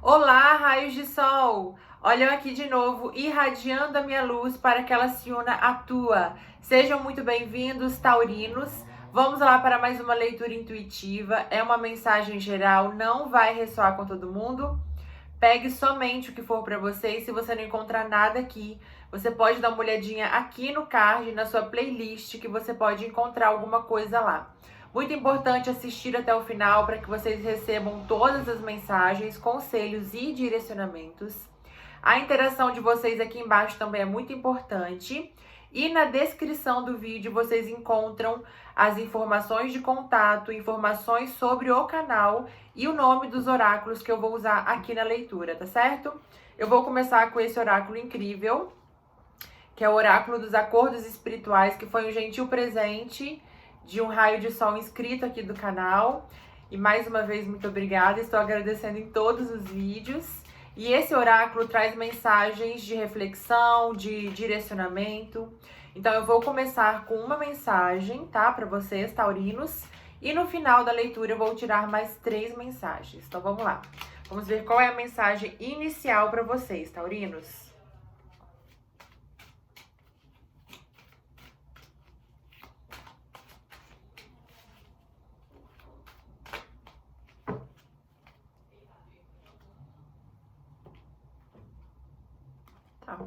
Olá, raios de sol! Olha eu aqui de novo, irradiando a minha luz para que ela se una à tua. Sejam muito bem-vindos, taurinos. Vamos lá para mais uma leitura intuitiva. É uma mensagem geral, não vai ressoar com todo mundo. Pegue somente o que for para você e se você não encontrar nada aqui, você pode dar uma olhadinha aqui no card, na sua playlist, que você pode encontrar alguma coisa lá. Muito importante assistir até o final para que vocês recebam todas as mensagens, conselhos e direcionamentos. A interação de vocês aqui embaixo também é muito importante. E na descrição do vídeo vocês encontram as informações de contato, informações sobre o canal e o nome dos oráculos que eu vou usar aqui na leitura, tá certo? Eu vou começar com esse oráculo incrível, que é o oráculo dos acordos espirituais, que foi um gentil presente de um raio de sol inscrito aqui do canal. E mais uma vez, muito obrigada, estou agradecendo em todos os vídeos. E esse oráculo traz mensagens de reflexão, de direcionamento. Então eu vou começar com uma mensagem, tá? Para vocês, taurinos. E no final da leitura eu vou tirar mais 3 mensagens. Então vamos lá. Vamos ver qual é a mensagem inicial para vocês, taurinos. Tá.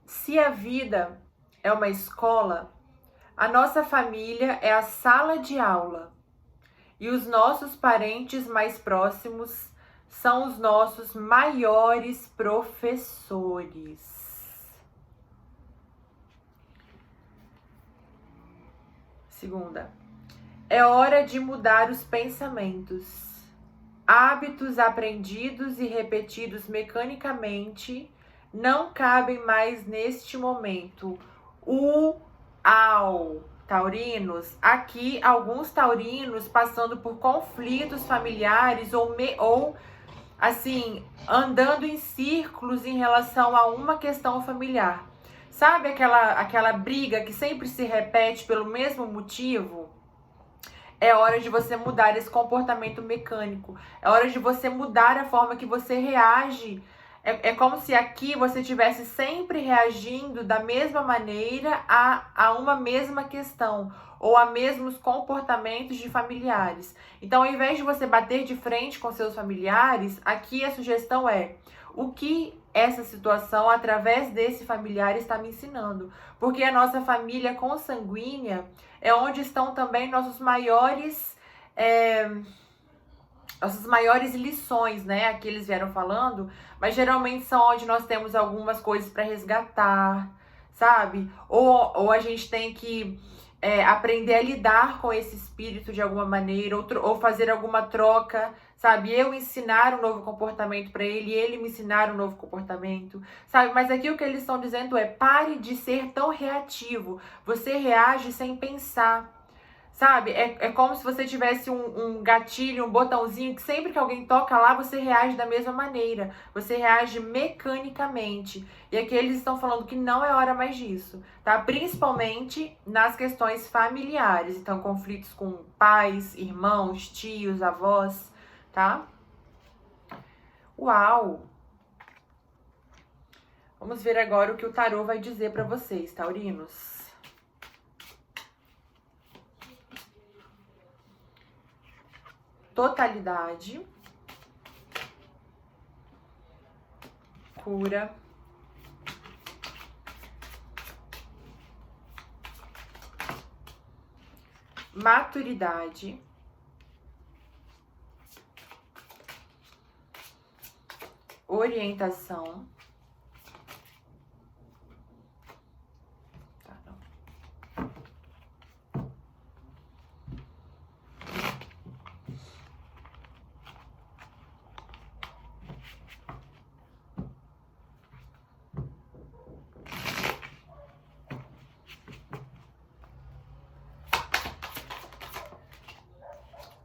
Se a vida é uma escola, a nossa família é a sala de aula e os nossos parentes mais próximos são os nossos maiores professores. Segunda, é hora de mudar os pensamentos. Hábitos aprendidos e repetidos mecanicamente não cabem mais neste momento. Uau! Taurinos, aqui alguns taurinos passando por conflitos familiares ou assim, andando em círculos em relação a uma questão familiar. Sabe aquela briga que sempre se repete pelo mesmo motivo? É hora de você mudar esse comportamento mecânico. É hora de você mudar a forma que você reage. É como se aqui você estivesse sempre reagindo da mesma maneira a uma mesma questão ou a mesmos comportamentos de familiares. Então, ao invés de você bater de frente com seus familiares, aqui a sugestão é: o que essa situação, através desse familiar, está me ensinando? Porque a nossa família consanguínea é onde estão também nossas maiores lições, né? Aqui eles vieram falando, mas geralmente são onde nós temos algumas coisas para resgatar, sabe? Ou a gente tem que aprender a lidar com esse espírito de alguma maneira, ou fazer alguma troca, sabe? Eu ensinar um novo comportamento para ele, e ele me ensinar um novo comportamento, sabe? Mas aqui o que eles estão dizendo é: pare de ser tão reativo. Você reage sem pensar. Sabe? É como se você tivesse um gatilho, um botãozinho que sempre que alguém toca lá, você reage da mesma maneira. Você reage mecanicamente. E aqui eles estão falando que não é hora mais disso, tá? Principalmente nas questões familiares. Então, conflitos com pais, irmãos, tios, avós, tá? Uau! Vamos ver agora o que o tarô vai dizer para vocês, taurinos. Totalidade, cura, maturidade, orientação,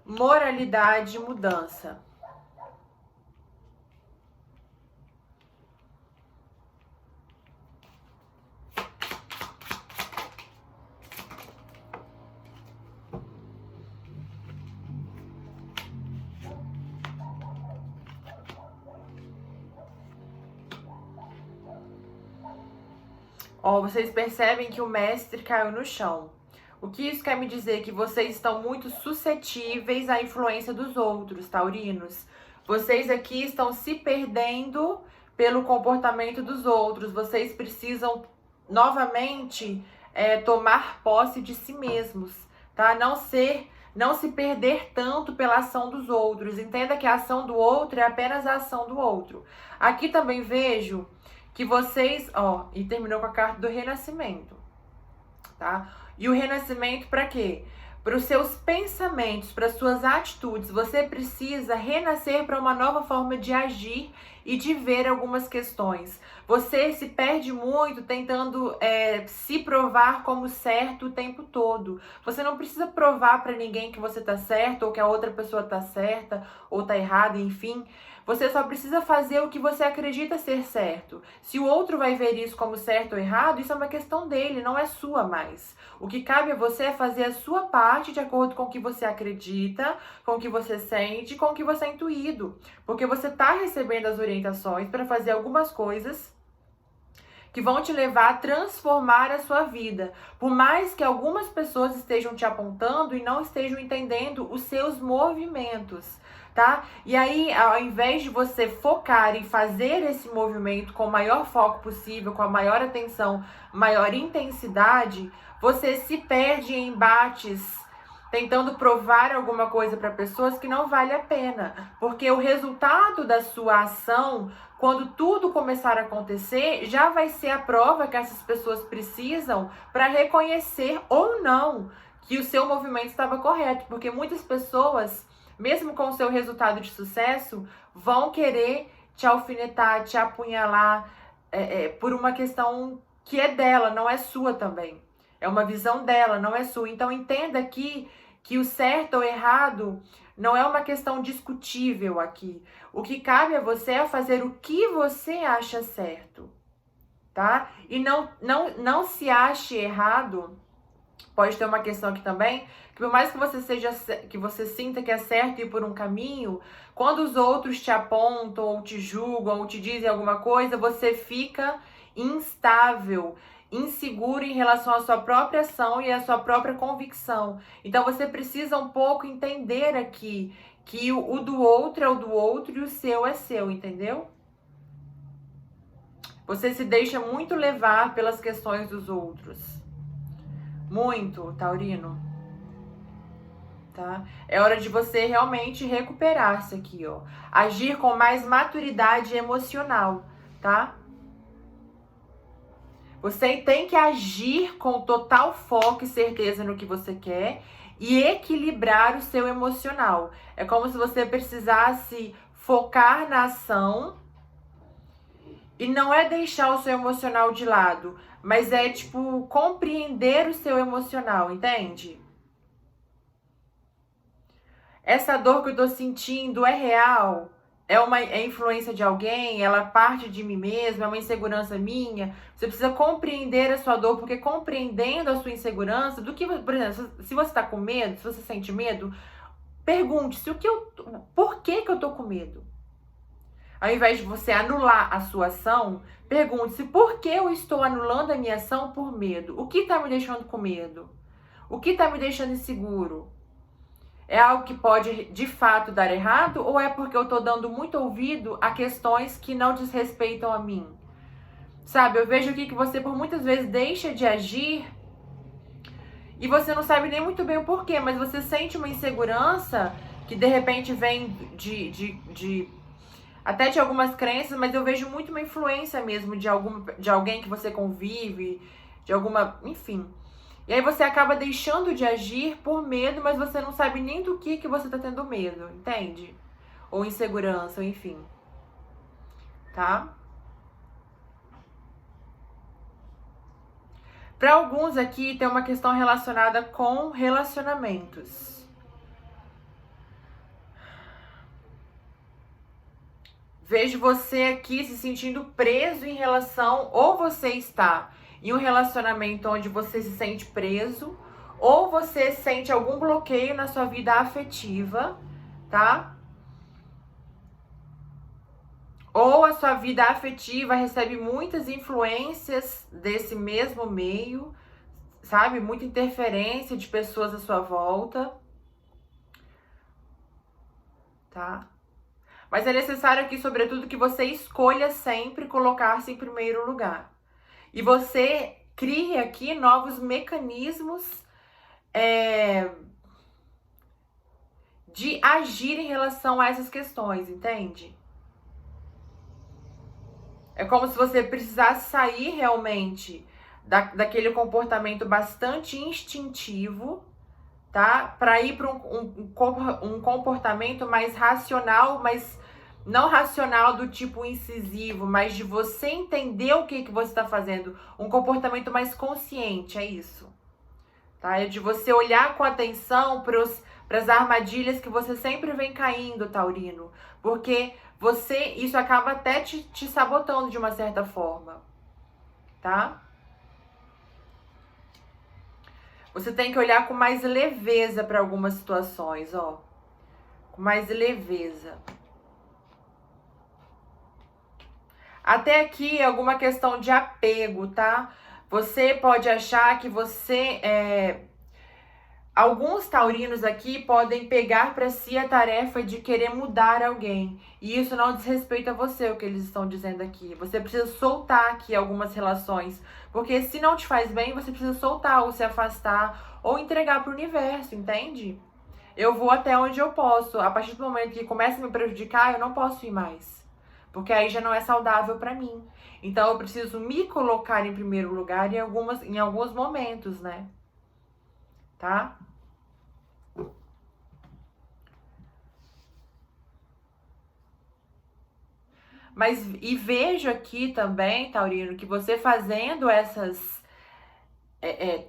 moralidade, mudança. Ó, vocês percebem que o mestre caiu no chão. O que isso quer me dizer? Que vocês estão muito suscetíveis à influência dos outros, taurinos. Vocês aqui estão se perdendo pelo comportamento dos outros. Vocês precisam, novamente, tomar posse de si mesmos, tá? Não se perder tanto pela ação dos outros. Entenda que a ação do outro é apenas a ação do outro. Aqui também vejo que vocês, ó, e terminou com a carta do renascimento, tá? E o renascimento para quê? Para os seus pensamentos, para as suas atitudes. Você precisa renascer para uma nova forma de agir e de ver algumas questões. Você se perde muito tentando se provar como certo o tempo todo. Você não precisa provar para ninguém que você tá certo ou que a outra pessoa tá certa ou tá errada, enfim. Você só precisa fazer o que você acredita ser certo. Se o outro vai ver isso como certo ou errado, isso é uma questão dele, não é sua mais. O que cabe a você é fazer a sua parte de acordo com o que você acredita, com o que você sente, com o que você é intuído. Porque você está recebendo as orientações para fazer algumas coisas que vão te levar a transformar a sua vida. Por mais que algumas pessoas estejam te apontando e não estejam entendendo os seus movimentos, tá? E aí, ao invés de você focar em fazer esse movimento com o maior foco possível, com a maior atenção, maior intensidade, você se perde em embates tentando provar alguma coisa para pessoas que não vale a pena. Porque o resultado da sua ação, quando tudo começar a acontecer, já vai ser a prova que essas pessoas precisam para reconhecer ou não que o seu movimento estava correto. Porque muitas pessoas, mesmo com o seu resultado de sucesso, vão querer te alfinetar, te apunhalar por uma questão que é dela, não é sua também. É uma visão dela, não é sua. Então entenda aqui que o certo ou errado não é uma questão discutível aqui. O que cabe a você é fazer o que você acha certo, tá? E não se ache errado. Pode ter uma questão aqui também, que por mais que você sinta que é certo ir por um caminho, quando os outros te apontam, ou te julgam, ou te dizem alguma coisa, você fica instável, inseguro em relação à sua própria ação e à sua própria convicção. Então você precisa um pouco entender aqui que o do outro é o do outro e o seu é seu, entendeu? Você se deixa muito levar pelas questões dos outros. Muito, taurino. Tá? É hora de você realmente recuperar-se aqui, ó. Agir com mais maturidade emocional, tá? Você tem que agir com total foco e certeza no que você quer e equilibrar o seu emocional. É como se você precisasse focar na ação e não é deixar o seu emocional de lado, mas é tipo compreender o seu emocional, entende? Essa dor que eu tô sentindo é real? É influência de alguém? Ela parte de mim mesma? É uma insegurança minha? Você precisa compreender a sua dor, porque compreendendo a sua insegurança, por exemplo, se você tá com medo, se você sente medo, pergunte-se por que eu tô com medo? Ao invés de você anular a sua ação, pergunte-se por que eu estou anulando a minha ação por medo? O que tá me deixando com medo? O que tá me deixando inseguro? É algo que pode, de fato, dar errado? Ou é porque eu tô dando muito ouvido a questões que não desrespeitam a mim? Sabe, eu vejo aqui que você, por muitas vezes, deixa de agir e você não sabe nem muito bem o porquê, mas você sente uma insegurança que, de repente, vem até de algumas crenças, mas eu vejo muito uma influência mesmo de alguém que você convive, enfim. E aí você acaba deixando de agir por medo, mas você não sabe nem do que você tá tendo medo, entende? Ou insegurança, ou enfim. Tá? Para alguns aqui tem uma questão relacionada com relacionamentos. Vejo você aqui se sentindo preso em relação, ou você está em um relacionamento onde você se sente preso, ou você sente algum bloqueio na sua vida afetiva, tá? Ou a sua vida afetiva recebe muitas influências desse mesmo meio, sabe? Muita interferência de pessoas à sua volta, tá? Mas é necessário aqui, sobretudo, que você escolha sempre colocar-se em primeiro lugar. E você crie aqui novos mecanismos de agir em relação a essas questões, entende? É como se você precisasse sair realmente daquele comportamento bastante instintivo, tá? Para ir para um comportamento mais racional, mas não racional do tipo incisivo, mas de você entender o que você está fazendo. Um comportamento mais consciente, é isso. Tá? É de você olhar com atenção para as armadilhas que você sempre vem caindo, taurino. Porque isso acaba até te sabotando de uma certa forma. Tá? Você tem que olhar com mais leveza para algumas situações, ó. Com mais leveza. Até aqui é alguma questão de apego, tá? Você pode achar que alguns taurinos aqui podem pegar para si a tarefa de querer mudar alguém. E isso não diz respeito a você, o que eles estão dizendo aqui. Você precisa soltar aqui algumas relações. Porque se não te faz bem, você precisa soltar ou se afastar ou entregar para o universo, entende? Eu vou até onde eu posso. A partir do momento que começa a me prejudicar, eu não posso ir mais. Porque aí já não é saudável para mim. Então eu preciso me colocar em primeiro lugar em alguns momentos, né? Tá? Mas e vejo aqui também, taurino, que você fazendo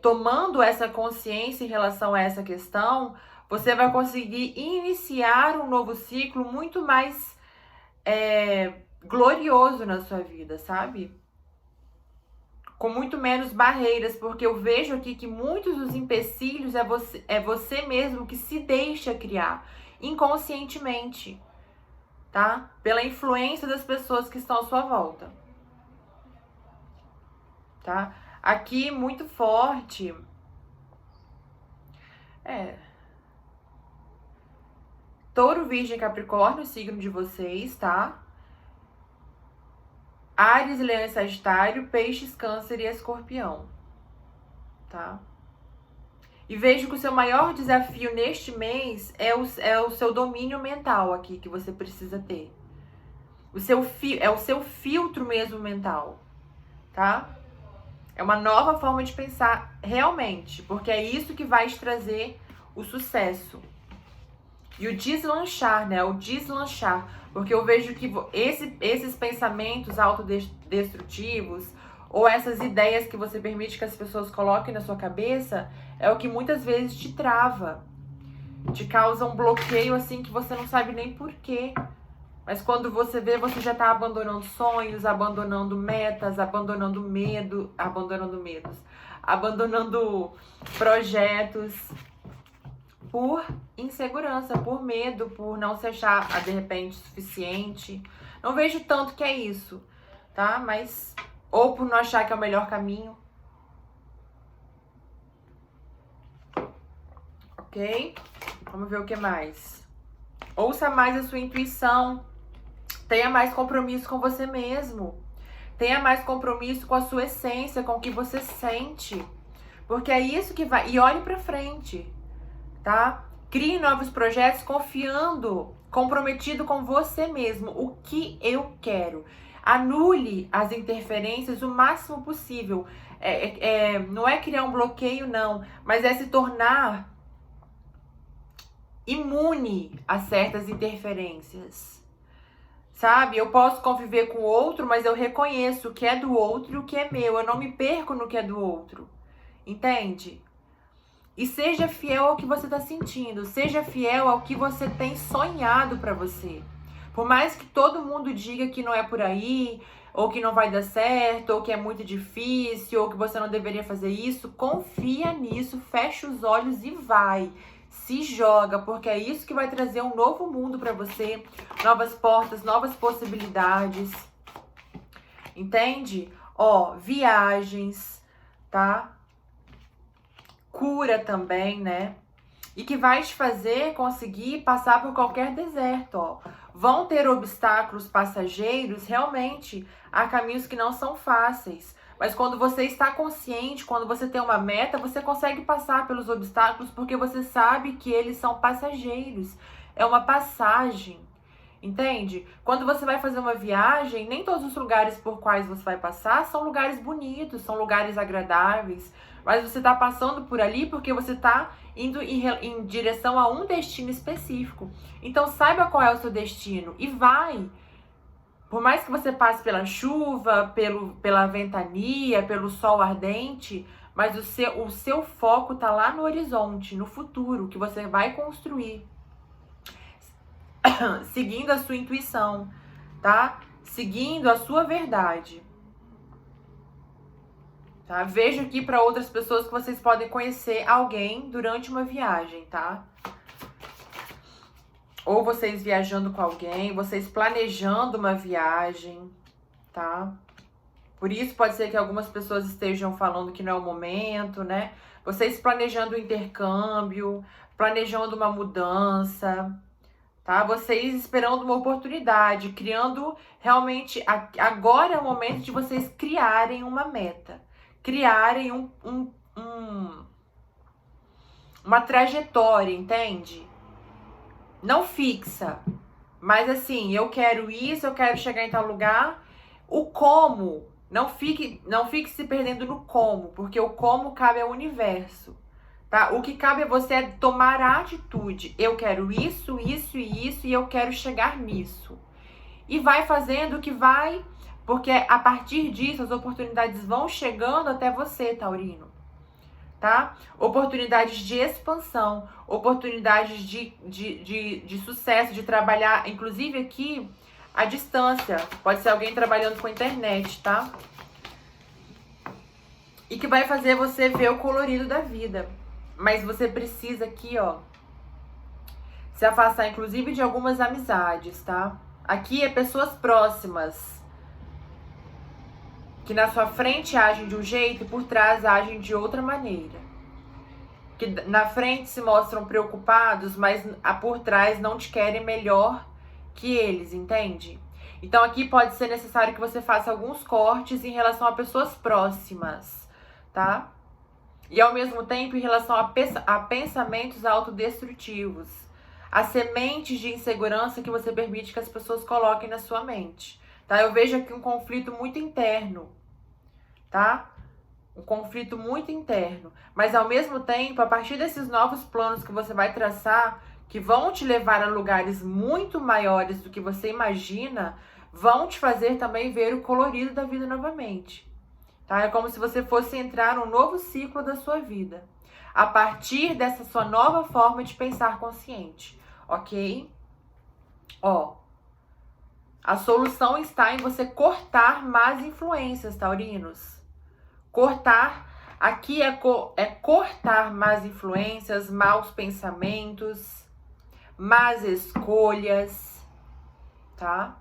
tomando essa consciência em relação a essa questão, você vai conseguir iniciar um novo ciclo muito mais glorioso na sua vida, sabe? Com muito menos barreiras, porque eu vejo aqui que muitos dos empecilhos é você mesmo que se deixa criar inconscientemente, tá? Pela influência das pessoas que estão à sua volta, tá? Aqui muito forte Touro, Virgem, Capricórnio, signo de vocês, tá? Áries, Leão e Sagitário, Peixes, Câncer e Escorpião, tá? E vejo que o seu maior desafio neste mês é o seu domínio mental aqui, que você precisa ter. É o seu filtro mesmo mental, tá? É uma nova forma de pensar realmente, porque é isso que vai te trazer o sucesso. E o deslanchar, né? O deslanchar. Porque eu vejo que esses pensamentos autodestrutivos ou essas ideias que você permite que as pessoas coloquem na sua cabeça é o que muitas vezes te trava. Te causa um bloqueio assim que você não sabe nem porquê. Mas quando você vê, você já tá abandonando sonhos, abandonando metas, abandonando projetos por insegurança, por medo, por não se achar, de repente, suficiente. Não vejo tanto que é isso, tá? Mas, ou por não achar que é o melhor caminho. Ok? Vamos ver o que mais. Ouça mais a sua intuição. Tenha mais compromisso com você mesmo. Tenha mais compromisso com a sua essência, com o que você sente. Porque é isso que vai... E olhe pra frente, tá? Crie novos projetos confiando, comprometido com você mesmo. O que eu quero? Anule as interferências o máximo possível. Não é criar um bloqueio, não. Mas é se tornar imune a certas interferências. Sabe? Eu posso conviver com o outro, mas eu reconheço o que é do outro e o que é meu. Eu não me perco no que é do outro. Entende? E seja fiel ao que você está sentindo. Seja fiel ao que você tem sonhado para você. Por mais que todo mundo diga que não é por aí, ou que não vai dar certo, ou que é muito difícil, ou que você não deveria fazer isso, confia nisso, fecha os olhos e vai. Se joga, porque é isso que vai trazer um novo mundo para você, novas portas, novas possibilidades. Entende? Ó, viagens, tá? Cura também, né? E que vai te fazer conseguir passar por qualquer deserto, ó. Vão ter obstáculos passageiros, realmente, há caminhos que não são fáceis. Mas quando você está consciente, quando você tem uma meta, você consegue passar pelos obstáculos porque você sabe que eles são passageiros. É uma passagem, entende? Quando você vai fazer uma viagem, nem todos os lugares por quais você vai passar são lugares bonitos, são lugares agradáveis. Mas você está passando por ali porque você está indo em direção a um destino específico. Então saiba qual é o seu destino e vai. Por mais que você passe pela chuva, pela ventania, pelo sol ardente, mas o seu foco está lá no horizonte, no futuro, que você vai construir. Seguindo a sua intuição, tá? Seguindo a sua verdade. Tá? Vejo aqui para outras pessoas que vocês podem conhecer alguém durante uma viagem, tá? Ou vocês viajando com alguém, vocês planejando uma viagem, tá? Por isso pode ser que algumas pessoas estejam falando que não é o momento, né? Vocês planejando o intercâmbio, planejando uma mudança, tá? Vocês esperando uma oportunidade, criando realmente... Agora é o momento de vocês criarem uma meta. Criarem uma trajetória, entende? Não fixa, mas assim, eu quero isso, eu quero chegar em tal lugar. O como, não fique se perdendo no como, porque o como cabe ao universo, tá? O que cabe a você é tomar a atitude. Eu quero isso, isso e isso, e eu quero chegar nisso. E vai fazendo o que vai... Porque a partir disso, as oportunidades vão chegando até você, taurino, tá? Oportunidades de expansão, oportunidades de sucesso, de trabalhar, inclusive aqui, à distância. Pode ser alguém trabalhando com a internet, tá? E que vai fazer você ver o colorido da vida. Mas você precisa aqui, ó, se afastar, inclusive, de algumas amizades, tá? Aqui é pessoas próximas, que na sua frente agem de um jeito e por trás agem de outra maneira. Que na frente se mostram preocupados, mas por trás não te querem melhor que eles, entende? Então aqui pode ser necessário que você faça alguns cortes em relação a pessoas próximas, tá? E ao mesmo tempo em relação a pensamentos autodestrutivos, a sementes de insegurança que você permite que as pessoas coloquem na sua mente. Tá? Eu vejo aqui um conflito muito interno, tá? Um conflito muito interno. Mas ao mesmo tempo, a partir desses novos planos que você vai traçar, que vão te levar a lugares muito maiores do que você imagina, vão te fazer também ver o colorido da vida novamente. Tá? É como se você fosse entrar num novo ciclo da sua vida. A partir dessa sua nova forma de pensar consciente. Ok? Ó. A solução está em você cortar más influências, taurinos. Cortar, aqui é cortar más influências, maus pensamentos, más escolhas, tá?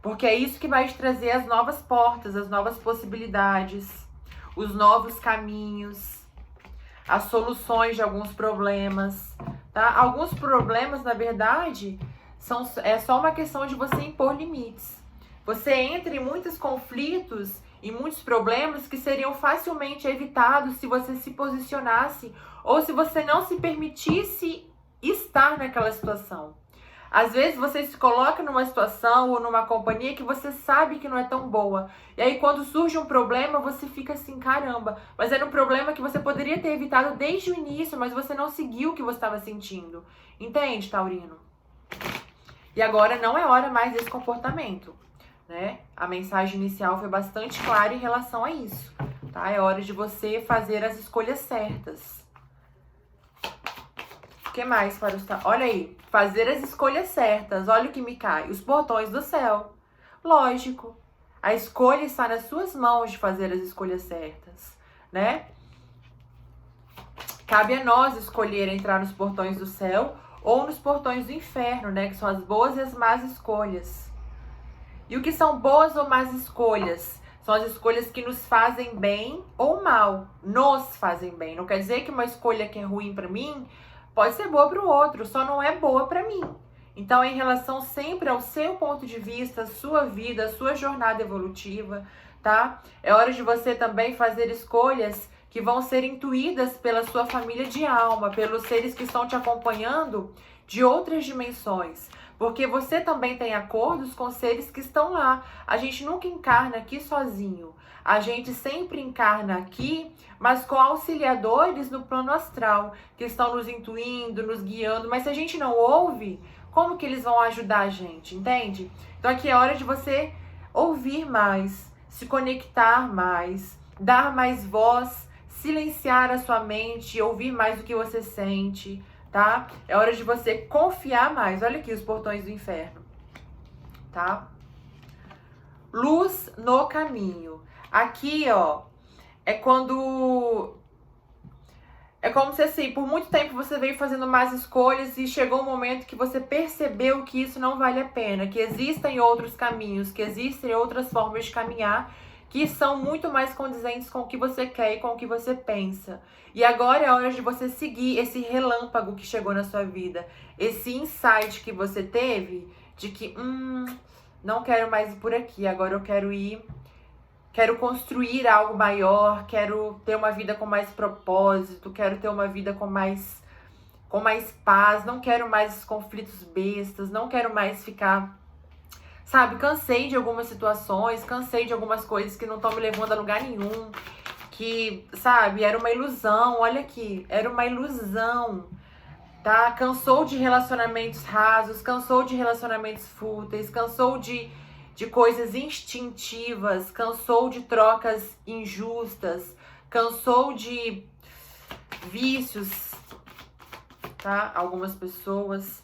Porque é isso que vai te trazer as novas portas, as novas possibilidades, os novos caminhos, as soluções de alguns problemas, tá? Alguns problemas, na verdade... É só uma questão de você impor limites. Você entra em muitos conflitos e muitos problemas que seriam facilmente evitados se você se posicionasse ou se você não se permitisse estar naquela situação. Às vezes você se coloca numa situação ou numa companhia que você sabe que não é tão boa. E aí quando surge um problema, você fica assim, caramba, mas era um problema que você poderia ter evitado desde o início, mas você não seguiu o que você estava sentindo. Entende, taurino? E agora não é hora mais desse comportamento, né? A mensagem inicial foi bastante clara em relação a isso, tá? É hora de você fazer as escolhas certas. O que mais para os... Olha aí, fazer as escolhas certas. Olha o que me cai. Os portões do céu. Lógico. A escolha está nas suas mãos de fazer as escolhas certas, né? Cabe a nós escolher entrar nos portões do céu ou nos portões do inferno, né? Que são as boas e as más escolhas. E o que são boas ou más escolhas? São as escolhas que nos fazem bem ou mal. Nos fazem bem. Não quer dizer que uma escolha que é ruim para mim pode ser boa para o outro, só não é boa para mim. Então, em relação sempre ao seu ponto de vista, a sua vida, a sua jornada evolutiva, tá? É hora de você também fazer escolhas que vão ser intuídas pela sua família de alma, pelos seres que estão te acompanhando de outras dimensões. Porque você também tem acordos com seres que estão lá. A gente nunca encarna aqui sozinho. A gente sempre encarna aqui, mas com auxiliadores no plano astral, que estão nos intuindo, nos guiando. Mas se a gente não ouve, como que eles vão ajudar a gente, entende? Então aqui é hora de você ouvir mais, se conectar mais, dar mais voz, silenciar a sua mente, ouvir mais o que você sente, tá? É hora de você confiar mais. Olha aqui os portões do inferno, tá? Luz no caminho. Aqui, ó, é quando... É como se, assim, por muito tempo você veio fazendo más escolhas e chegou um momento que você percebeu que isso não vale a pena, que existem outros caminhos, que existem outras formas de caminhar que são muito mais condizentes com o que você quer e com o que você pensa. E agora é a hora de você seguir esse relâmpago que chegou na sua vida, esse insight que você teve de que, não quero mais ir por aqui, agora eu quero ir, quero construir algo maior, quero ter uma vida com mais propósito, quero ter uma vida com mais paz, não quero mais esses conflitos bestas, não quero mais ficar... Sabe, cansei de algumas situações, cansei de algumas coisas que não estão me levando a lugar nenhum, que, sabe, era uma ilusão, olha aqui, era uma ilusão, tá? Cansou de relacionamentos rasos, cansou de relacionamentos fúteis, cansou de coisas instintivas, cansou de trocas injustas, cansou de vícios, tá? Algumas pessoas...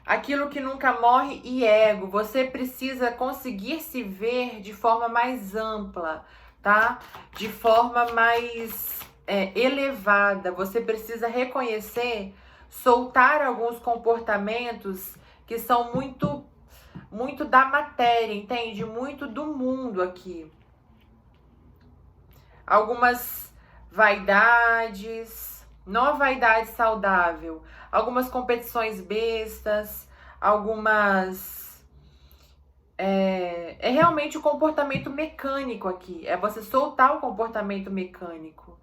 Aquilo que nunca morre e ego, você precisa conseguir se ver de forma mais ampla, tá? De forma mais elevada. Você precisa reconhecer, soltar alguns comportamentos que são muito da matéria, entende? Muito do mundo aqui. Algumas vaidades, não a vaidade saudável, algumas competições bestas, algumas... É realmente o comportamento mecânico aqui. É você soltar o comportamento mecânico,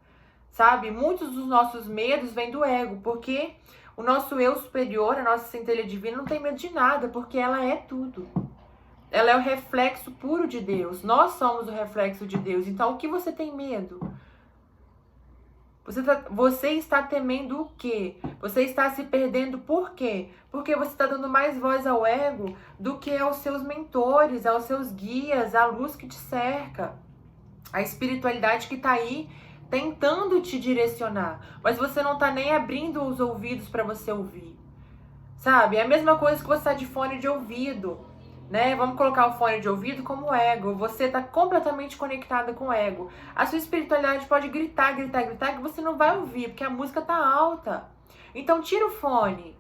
sabe? Muitos dos nossos medos vêm do ego, porque o nosso eu superior, a nossa centelha divina, não tem medo de nada, porque ela é tudo. Ela é o reflexo puro de Deus. Nós somos o reflexo de Deus. Então, o que você tem medo? Você está temendo o quê? Você está se perdendo por quê? Porque você está dando mais voz ao ego do que aos seus mentores, aos seus guias, à luz que te cerca, a espiritualidade que está aí tentando te direcionar. Mas você não está nem abrindo os ouvidos para você ouvir, sabe? É a mesma coisa que você está de fone de ouvido, né? Vamos colocar o fone de ouvido como ego. Você está completamente conectada com o ego. A sua espiritualidade pode gritar que você não vai ouvir, porque a música tá alta. Então tira o fone.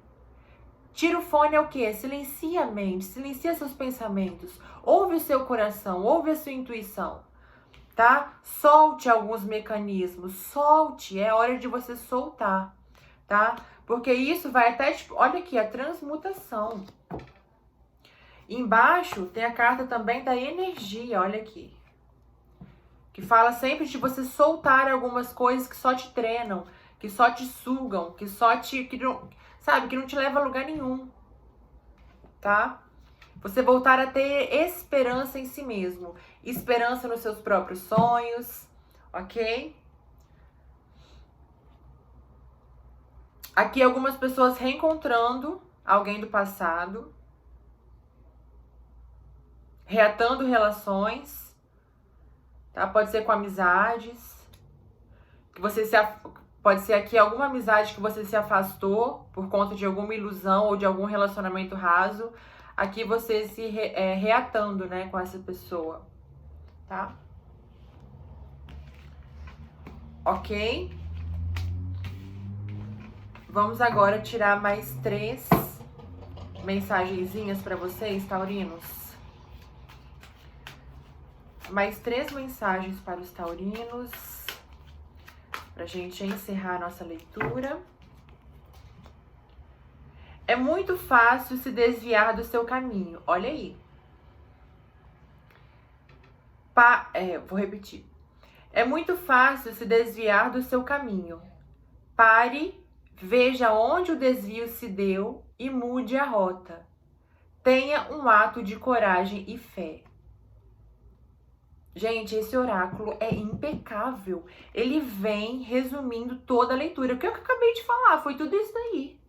Tira o fone é o quê? Silencia a mente, silencia seus pensamentos. Ouve o seu coração, ouve a sua intuição, tá? Solte alguns mecanismos, solte. É hora de você soltar, tá? Porque isso vai até, tipo, olha aqui, a transmutação. Embaixo tem a carta também da energia, olha aqui. Que fala sempre de você soltar algumas coisas que só te treinam, que só te sugam, que não te leva a lugar nenhum. Tá? Você voltar a ter esperança em si mesmo. Esperança nos seus próprios sonhos, ok? Aqui algumas pessoas reencontrando alguém do passado. Reatando relações, tá? Pode ser com amizades, que você pode ser aqui alguma amizade que você se afastou por conta de alguma ilusão ou de algum relacionamento raso. Aqui você se reatando, né, com essa pessoa, tá? Ok? Vamos agora tirar mais 3 mensagenzinhas para vocês, taurinos. Mais 3 mensagens para os taurinos, pra gente encerrar a nossa leitura. É muito fácil se desviar do seu caminho. Olha aí. Vou repetir. É muito fácil se desviar do seu caminho. Pare, veja onde o desvio se deu e mude a rota. Tenha um ato de coragem e fé. Gente, esse oráculo é impecável. Ele vem resumindo toda a leitura. O que eu acabei de falar foi tudo isso daí.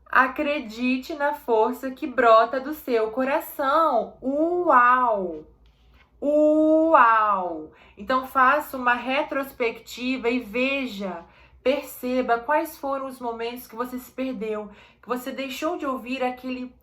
Acredite na força que brota do seu coração. Uau! Uau! Então faça uma retrospectiva e veja, perceba quais foram os momentos que você se perdeu, que você deixou de ouvir aquele,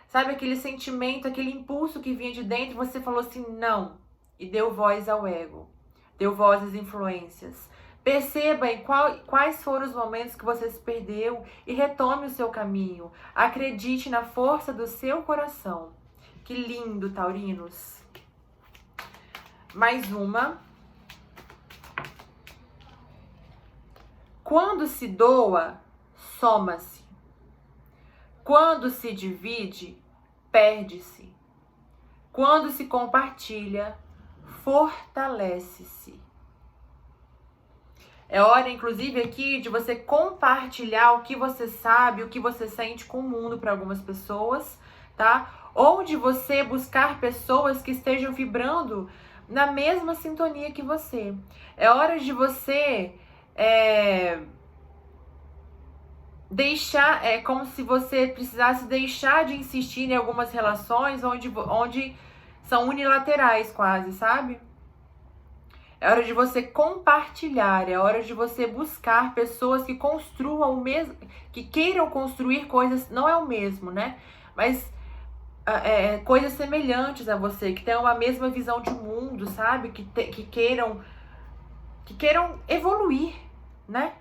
sabe, aquele sentimento, aquele impulso que vinha de dentro, você falou assim, não, e deu voz ao ego, deu voz às influências. Perceba em quais foram os momentos que você se perdeu e retome o seu caminho. Acredite na força do seu coração. Que lindo, taurinos! Mais uma. Quando se doa, soma-se. Quando se divide, perde-se. Quando se compartilha, fortalece-se. É hora, inclusive, aqui de você compartilhar o que você sabe, o que você sente com o mundo para algumas pessoas, tá? Ou de você buscar pessoas que estejam vibrando na mesma sintonia que você. É hora de você deixar, é como se você precisasse deixar de insistir em algumas relações onde são unilaterais quase, sabe? É hora de você compartilhar, é hora de você buscar pessoas que construam o mesmo, que queiram construir coisas, não é o mesmo, né? Mas coisas semelhantes a você, que tenham a mesma visão de mundo, sabe? Que queiram evoluir, né?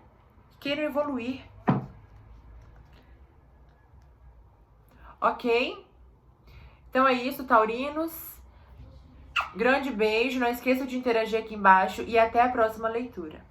Que queiram evoluir. Ok? Então é isso, taurinos. Grande beijo, não esqueça de interagir aqui embaixo e até a próxima leitura.